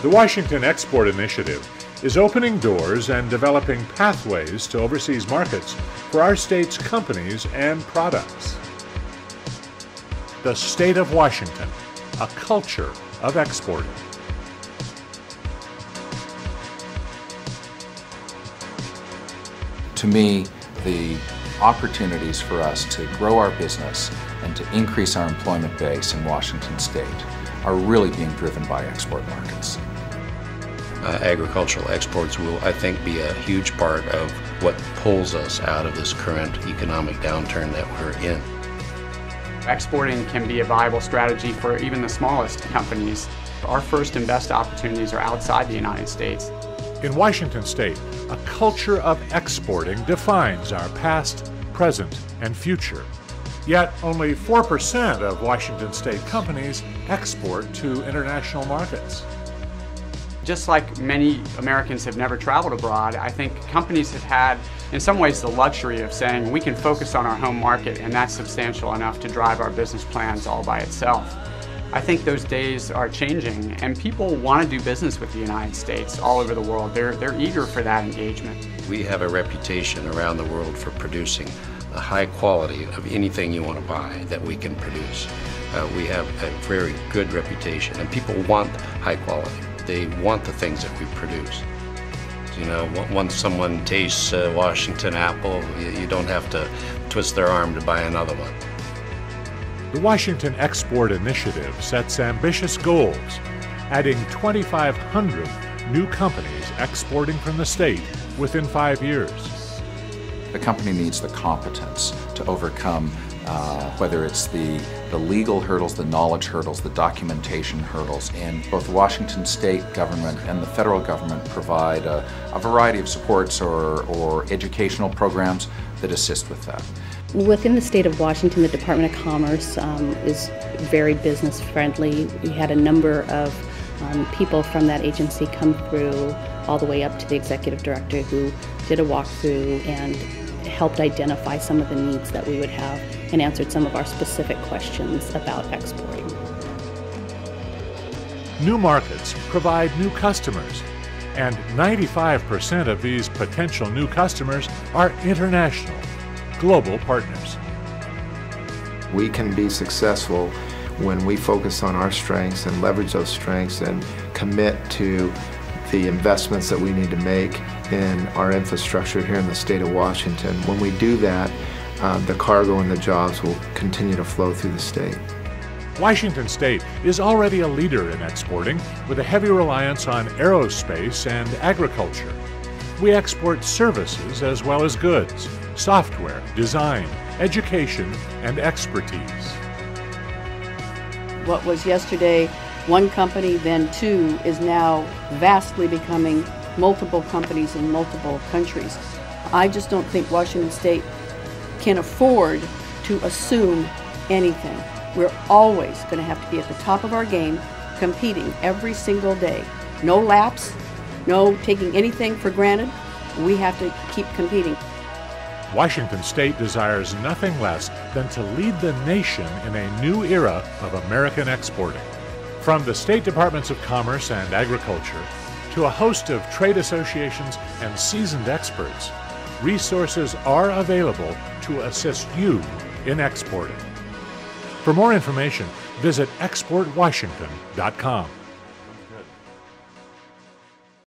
The Washington Export Initiative is opening doors and developing pathways to overseas markets for our state's companies and products. The State of Washington, a culture of exporting. To me, the opportunities for us to grow our business and to increase our employment base in Washington State are really being driven by export markets. Agricultural exports will, I think, be a huge part of what pulls us out of this current economic downturn that we're in. Exporting can be a viable strategy for even the smallest companies. Our first and best opportunities are outside the United States. In Washington State, a culture of exporting defines our past, present, and future. Yet only 4% of Washington State companies export to international markets. Just like many Americans have never traveled abroad, I think companies have had, in some ways, the luxury of saying we can focus on our home market and that's substantial enough to drive our business plans all by itself. I think those days are changing and people want to do business with the United States all over the world. They're eager for that engagement. We have a reputation around the world for producing a high quality of anything you want to buy that we can produce. We have a very good reputation and people want high quality. They want the things that we produce. You know, once someone tastes Washington apple, you don't have to twist their arm to buy another one. The Washington Export Initiative sets ambitious goals, adding 2,500 new companies exporting from the state within 5 years. The company needs the competence to overcome whether it's the legal hurdles, the knowledge hurdles, the documentation hurdles, and both the Washington State government and the federal government provide a variety of supports or educational programs that assist with that. Within the state of Washington, the Department of Commerce is very business friendly. We had a number of people from that agency come through all the way up to the executive director who did a walkthrough and helped identify some of the needs that we would have and answered some of our specific questions about exporting. New markets provide new customers, and 95% of these potential new customers are international, global partners. We can be successful when we focus on our strengths and leverage those strengths and commit to the investments that we need to make in our infrastructure here in the state of Washington. When we do that, the cargo and the jobs will continue to flow through the state. Washington State is already a leader in exporting with a heavy reliance on aerospace and agriculture. We export services as well as goods, software, design, education, and expertise. What was yesterday one company, then two, is now vastly becoming multiple companies in multiple countries. I just don't think Washington State can afford to assume anything. We're always going to have to be at the top of our game, competing every single day. No lapse, no taking anything for granted. We have to keep competing. Washington State desires nothing less than to lead the nation in a new era of American exporting. From the State Departments of Commerce and Agriculture to a host of trade associations and seasoned experts, resources are available to assist you in exporting. For more information, visit exportwashington.com.